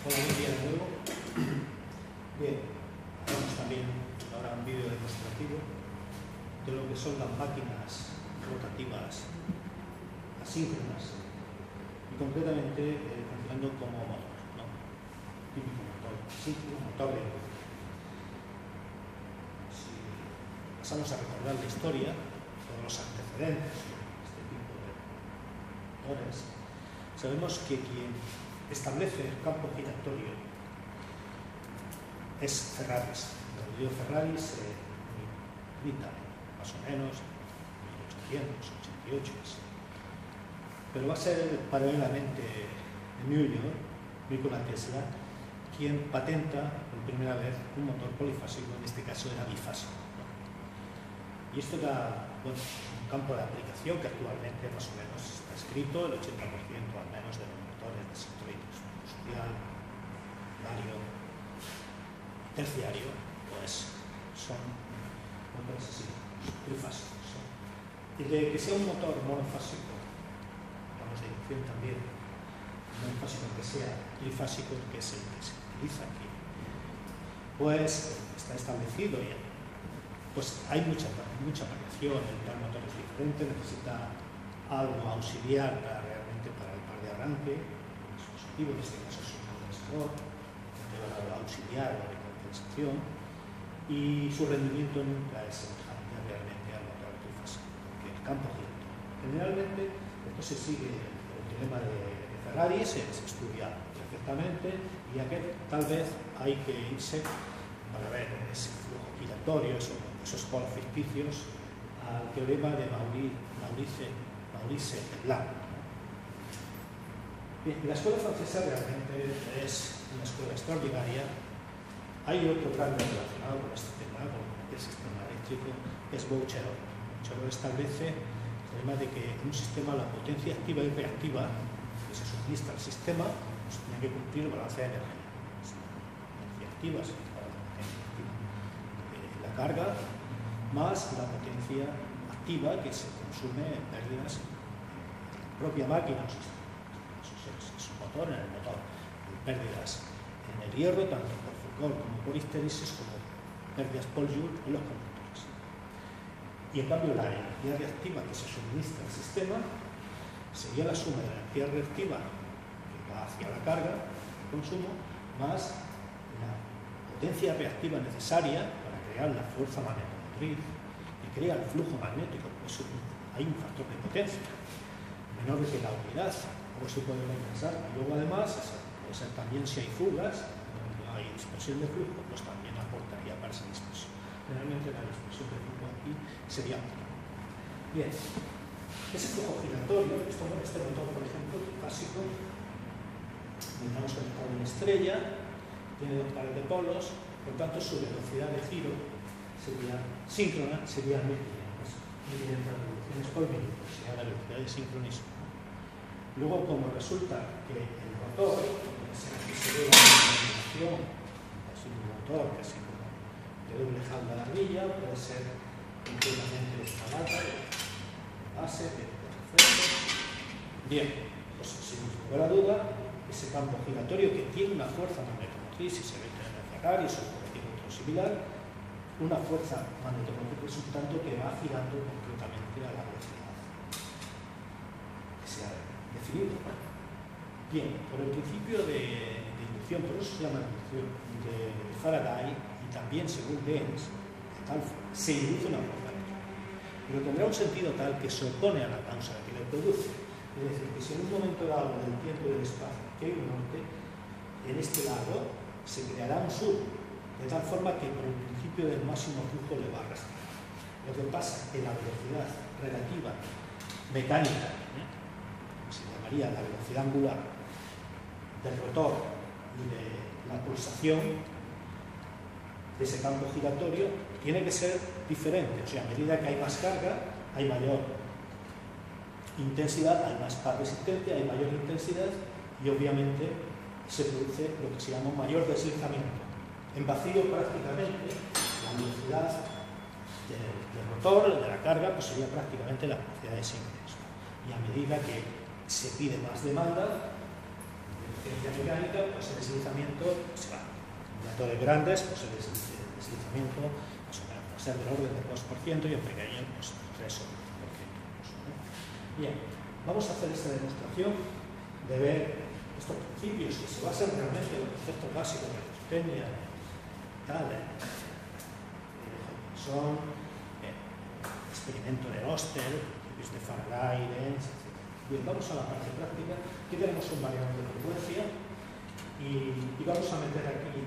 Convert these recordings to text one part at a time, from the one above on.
Hola, buen día de nuevo. Bien, vamos también ahora un vídeo demostrativo de lo que son las máquinas rotativas asíncronas y concretamente funcionando como motor, ¿no? Típico motor asíncrono, motor de luz. Si pasamos a recordar la historia, todos los antecedentes de este tipo de motores, sabemos que quien establece el campo giratorio es Ferrari. El río Ferrari se grita más o menos 1888, pero va a ser paralelamente Nikola Tesla quien patenta por primera vez un motor polifásico, en este caso era bifásico, ¿no? Y esto da un campo de aplicación que actualmente más o menos está escrito, el 80% al menos de los motores de sector industrial, primario, terciario, pues son motores así, trifásicos, ¿no? Y de que sea un motor monofásico, vamos de inducción también, monofásico que sea trifásico, que es el que se utiliza aquí, pues está establecido ya. Pues hay mucha variación, el plan motor es diferente, necesita algo auxiliar realmente para el par de arranque, el dispositivo, en este caso es un transistor, que va a auxiliar o de compensación, y su rendimiento nunca es semejante realmente al motor trifásico, porque el campo gira. Generalmente, esto se sigue el teorema de Ferrari, se estudia perfectamente, y aquí tal vez hay que irse para ver ese flujo giratorio, esos polos ficticios, al teorema de Maurice Leblanc. Bien, la escuela francesa realmente es una escuela extraordinaria. Hay otro grande relacionado con este tema, con el sistema eléctrico, que es Bouchelot. Bouchelot establece el tema de que en un sistema la potencia activa y reactiva que se suministra al sistema pues, tiene que cumplir el balance de energía. Energía activa se para la potencia activa. La carga más la potencia activa que se consume en pérdidas en la propia máquina, su motor, en el motor, en pérdidas en el hierro, tanto por Foucault como por histéresis, como pérdidas por Joule en los conductores. Y en cambio la energía reactiva que se suministra al sistema sería la suma de la energía reactiva que va hacia la carga, el consumo, más la potencia reactiva necesaria para crear la fuerza magnetomotriz que crea el flujo magnético. Por eso hay un factor de potencia menor que la unidad, como se puede pensar. Y luego además, puede ser también si hay fugas, no hay dispersión de flujo, pues también aportaría para esa dispersión. Generalmente la dispersión de flujo aquí sería óptima. Bien, ese flujo giratorio, este motor, por ejemplo, básico, estamos conectado a una estrella, tiene dos pares de polos, por tanto su velocidad de giro sería síncrona, sería 1500 revoluciones por minuto, sería la velocidad de sincronismo. Luego, como resulta que el rotor, se ve la combinación, es un motor casi como de doble jamba de ardilla, puede ser completamente escalada, base, de referencia. Bien, pues sin lugar a duda, ese campo giratorio que tiene una fuerza magnetomotriz, si se ve en el Ferrari, es un otro similar, una fuerza magnetomotriz resultante que va girando completamente a la velocidad que se ha definido. Bien, por el principio de inducción, por eso se llama inducción, de Faraday, y también según Lenz, se induce una fuerza eléctrica, pero tendrá un sentido tal que se opone a la causa que le produce. Es decir, que si en un momento dado del tiempo y del espacio que hay un norte, en este lado se creará un sur, de tal forma que por el principio del máximo flujo le va a arrastrar. Lo que pasa es que la velocidad relativa mecánica, se llamaría la velocidad angular del rotor y de la pulsación de ese campo giratorio, tiene que ser diferente. O sea, a medida que hay más carga, hay mayor intensidad, hay más par resistencia, hay mayor intensidad y obviamente se produce lo que se llama un mayor deslizamiento. En vacío prácticamente la velocidad del rotor, de la carga, pues sería prácticamente la velocidad de sincronismo. Y a medida que se pide más demanda, ciencia mecánica, pues el deslizamiento se va. En motores grandes, pues el deslizamiento pues, va a ser del orden del 2% y en pequeños, pues 3 o 4%. Bien, vamos a hacer esta demostración de ver estos principios que se basan realmente en los conceptos básicos de la sistemia, tal, son experimento de Oster, principios de Faraday, Lenz, etc. Bien, vamos a la parte práctica. Aquí tenemos un variador de frecuencia y vamos a meter aquí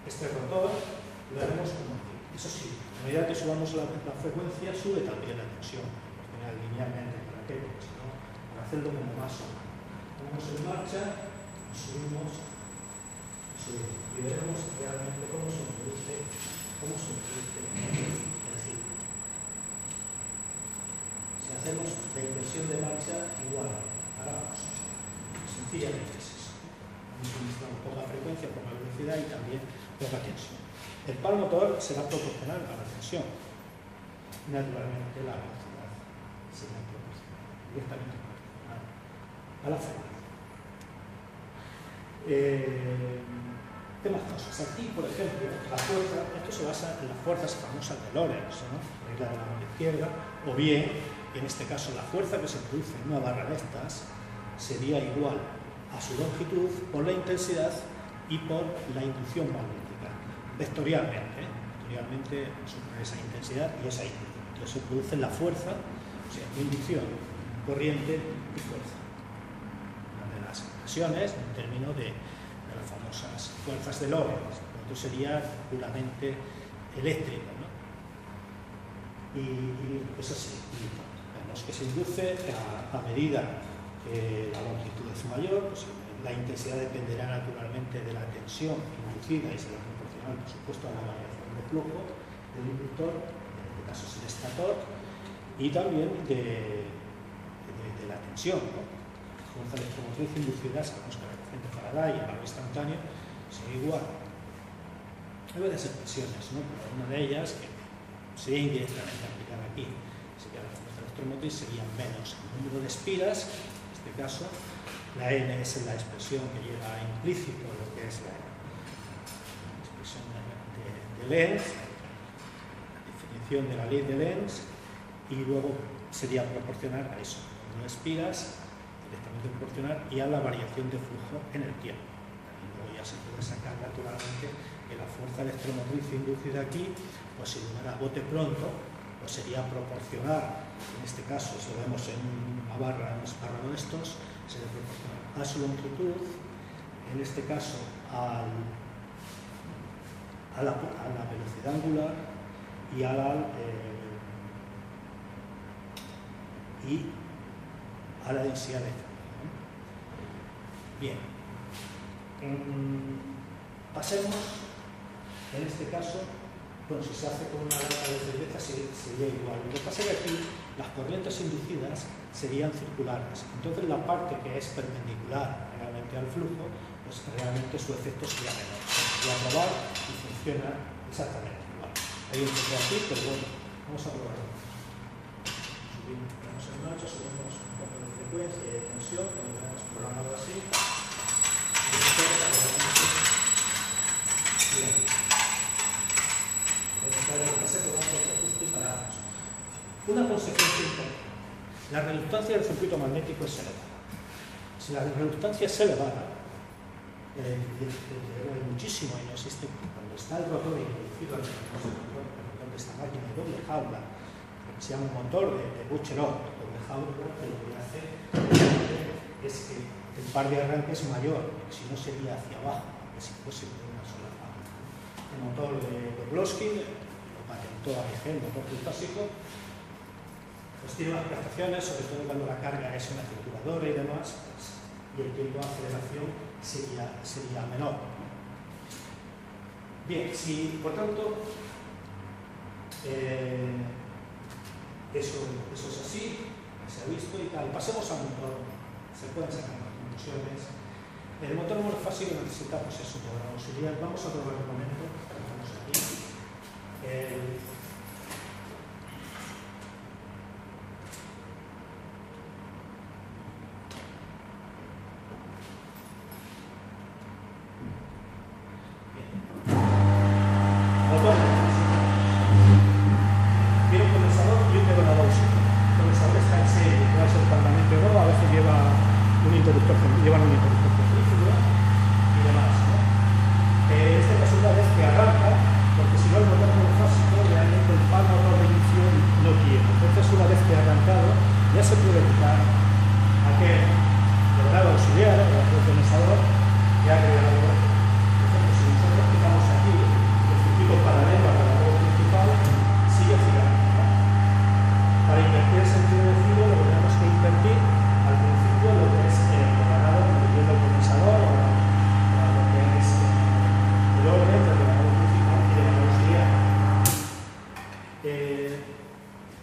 este rotor y lo haremos como aquí. Eso sí, a medida que subamos la frecuencia, sube también la tensión, linealmente, ¿para qué? Porque si no, para hacerlo como más o menos. Ponemos en marcha, subimos y veremos realmente cómo se produce el ciclo. Si hacemos la inversión de marcha igual, hagamos. Sencillamente es eso. Necesitamos poca frecuencia, poca velocidad y también poca tensión. El par motor será proporcional a la tensión. Naturalmente la velocidad será proporcional, directamente proporcional a la frecuencia. ¿Qué más cosas? Aquí, por ejemplo, la fuerza, esto se basa en las fuerzas famosas de Lorentz, ¿no? Regla de la mano izquierda, o bien, en este caso, la fuerza que se produce en una barra de estas sería igual a su longitud por la intensidad y por la inducción magnética, vectorialmente. Vectorialmente sobre esa intensidad y esa inducción. Entonces se produce la fuerza, o sea, inducción, corriente y fuerza. Una de las expresiones en términos de las famosas fuerzas de Lorentz, esto sería puramente eléctrico, ¿no? Y es así. Vemos que se induce a medida que la longitud es mayor, pues la intensidad dependerá naturalmente de la tensión inducida y será proporcional, por supuesto, a la variación de flujo del inductor, en este caso es el estator, y también de la tensión, ¿no? La fuerza electromotriz inducida, sabemos que la ecuación de Faraday y el valor instantáneo son igual. Hay varias expresiones, ¿no? Pero una de ellas, que sería indirectamente aplicada aquí, sería la fuerza electromotriz, sería menos el número de espiras, en este caso, la N es la expresión que lleva implícito lo que es la expresión de Lenz, la definición de la ley de Lenz, y luego sería proporcional a eso, el número de espiras, directamente proporcional, y a la variación de flujo en el tiempo. Y luego ya se puede sacar naturalmente que la fuerza electromotriz inducida aquí, pues si lugar a bote pronto, pues sería proporcional, en este caso, si lo vemos en una barra, en un espárrago de estos, sería proporcional a su longitud, en este caso a la velocidad angular y a la densidad de flujo. Bien, pasemos, en este caso, bueno, si se hace con una lata de cerveza sería igual. Lo que pasa es que aquí las corrientes inducidas serían circulares. Entonces la parte que es perpendicular realmente al flujo, pues realmente su efecto sería menor. Se podría probar y funciona exactamente igual. Hay un poco aquí, pero bueno, vamos a probarlo. Subimos en marcha, subimos un poco de frecuencia y de tensión, que lo tenemos programado así. Bien. Una consecuencia importante. La reluctancia del circuito magnético es elevada. Si la reluctancia es elevada, muchísimo, y no existe, cuando está el rotor introducido al rotor de esta máquina de doble jaula, que se llama un motor de Bucherov, doble jaula, que lo que hace es que el par de arranque es mayor, porque si no sería hacia abajo, que si fuese una sola jaula. El motor de Podlosky, lo patentó AEG, el motor tritásico, pues tiene unas prestaciones, sobre todo cuando la carga es una trituradora y demás, pues, y el tiempo de aceleración sería menor. Bien, si por tanto eso es así, se ha visto y tal, pasemos al motor, se pueden sacar las conclusiones. El motor monofásico necesita, pues eso, toda la auxiliar. Vamos a probar un momento, estamos aquí. llevan un interruptor centrífugo y demás, ¿no? Esta es una vez que arranca, porque si no el motor monofásico realmente el par motor de inicio no quiere. Entonces una vez que ha arrancado ya se puede quitar aquel grado auxiliar, el condensador, ya agregado. Por ejemplo, si nosotros quitamos aquí el circuito paralelo al generador principal, sigue girando, ¿no? Para invertir el sentido de giro lo que tenemos que invertir al principio lo que es el generador, incluyendo el condensador o lo que es el orden del generador principal y de la auxiliar.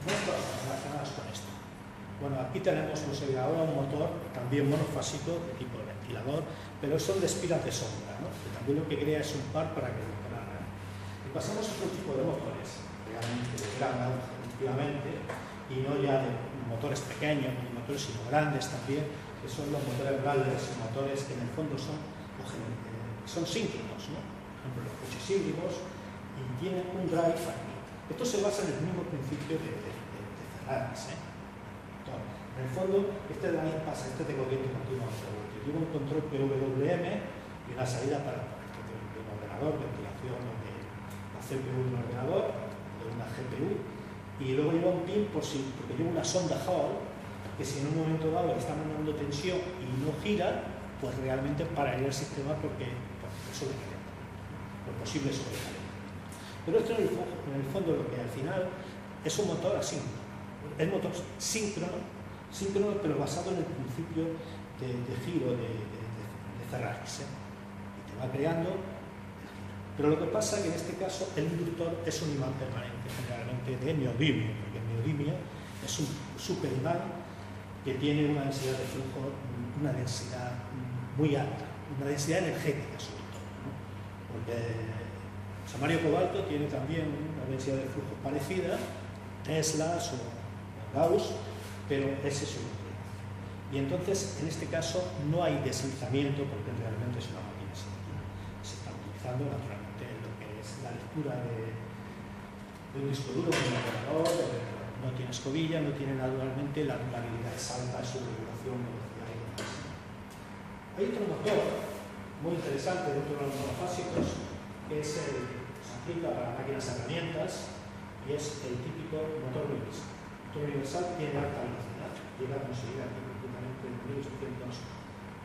Dos cosas relacionadas con esto. Bueno, aquí tenemos ahora un motor también monofásico de tipo ventilador, pero son de espiras de sombra, ¿no? Que también lo que crea es un par para que funcionara. Y pasamos a otro tipo de motores, realmente de gran auge últimamente, y no ya de motores pequeños ni motores sino grandes también, que son los motores grandes y motores que en el fondo son síncronos, ¿no? Por ejemplo, los coches híbridos, y tienen un drive aquí. Esto se basa en el mismo principio de Ferraris, ¿eh? Entonces, en el fondo, este drive pasa de corriente continua a otro. Tiene un control PWM y una salida para un ordenador, ventilación de la CPU de un ordenador, de una GPU, y luego lleva un pin porque lleva una sonda Hall, que si en un momento dado le está mandando tensión y no gira, pues realmente pararía el sistema porque sobrecalienta, por posible sobrecalienta. Pero esto en el fondo lo que al final es un motor asíncrono. Es motor síncrono, pero basado en el principio de giro de Ferraris, ¿eh? Y te va creando el giro. Pero lo que pasa es que en este caso el inductor es un imán permanente, generalmente de neodimio, porque el neodimio es un superimán que tiene una densidad de flujo, una densidad muy alta, una densidad energética sobre todo, ¿no? Porque Samario Cobalto tiene también una densidad de flujo parecida, Tesla o Gauss, pero ese es un problema. Y entonces, en este caso, no hay deslizamiento porque realmente es una máquina sencilla. Se está utilizando naturalmente lo que es la lectura de un disco duro, de un ordenador, no tiene escobilla, no tiene naturalmente la habilidad salta, su regulación, velocidad y demás. Hay otro motor muy interesante dentro de los monofásicos, que es se aplica para máquinas herramientas y es el típico motor universal. El motor universal tiene alta velocidad, llega a conseguir aquí prácticamente 1800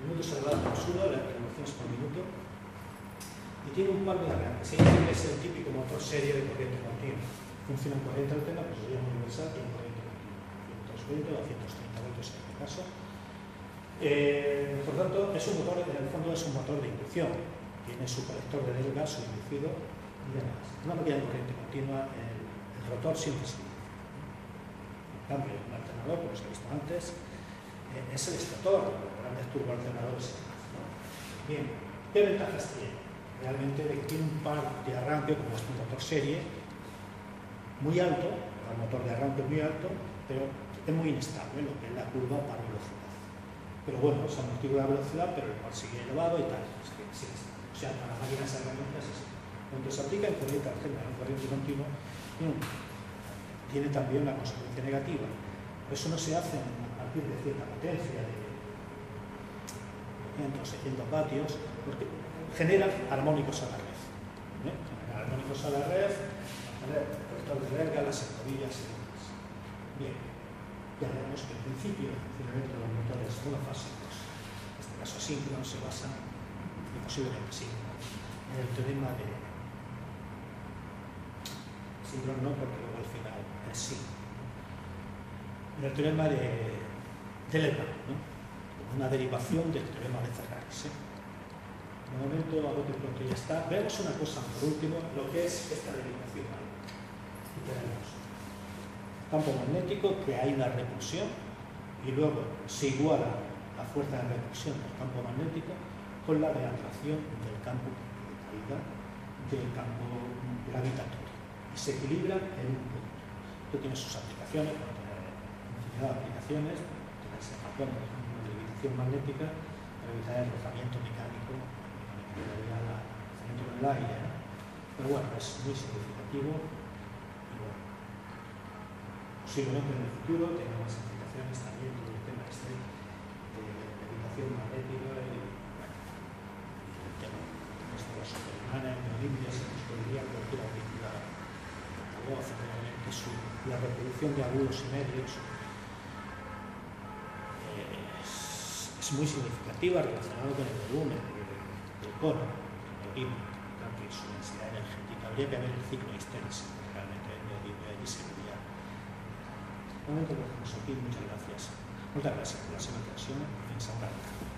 minutos al lado por segundo, las revoluciones por minuto, y tiene un par de arranques. Se dice que es el típico motor serie de corriente continua. Funciona en corriente alterna, pues se llama universal, y en corriente continua, 120 o 130 voltios en este caso. Por tanto, es un motor, en el fondo es un motor de inducción. Tiene su colector de delgas, su inducido y demás. Una máquina de corriente continua, el rotor siempre se induce. En cambio, un alternador, como os he visto antes, es el estator, los grandes turboalternadores. ¿No? Bien, ¿qué ventajas tiene? Realmente tiene un par de arranque, como es un motor serie, muy alto, el motor de arranque muy alto, pero es muy inestable, lo que es la curva para velocidad. Pero bueno, se amortigua la velocidad, pero el par sigue elevado y tal. Es que sí, o sea, para las máquinas herramientas es así. Cuando se aplica en corriente alterna, en corriente continua, tiene también una consecuencia negativa. Por eso no se hacen a partir de cierta potencia, de 500, 600 vatios, porque generan armónicos a la red. Generan armónicos a la red, corrector de verga, las escobillas y demás. Bien, ya vemos que el principio de funcionamiento de los motores monofásicos, en este caso asíncronos, se basa, y posiblemente sí, en el teorema de síncrono, no, porque luego al final es sí. En el teorema de Lerman, ¿no? Una derivación del teorema de Ferraris. De momento, a bote pronto ya está. Vemos una cosa, por último, lo que es esta derivación. Y tenemos campo magnético, que hay una repulsión, y luego se iguala la fuerza de repulsión del campo magnético con la de atracción del campo de caída del campo gravitatorio. Y se equilibran en un punto. Esto tiene sus aplicaciones, puede tener infinidad de aplicaciones, tener separación, por ejemplo, de levitación magnética, para evitar el rozamiento mecánico, el rozamiento con el aire, ¿no? Pero bueno, es muy significativo y bueno, posiblemente en el futuro tenga más aplicaciones también todo el tema este de levitación estimulación magnética y el tema de la superhumana, en neolimpia se dispondría cualquier auricular, la voz, realmente la reproducción de agudos y medios es muy significativa relacionado con el volumen del cono, el neolimpia, que su densidad energética. Habría que ver el ciclo extenso, realmente el neolimpia allí se vería. Un momento, aquí, muchas gracias. Muchas gracias por la seva atenció. Fins a tarda.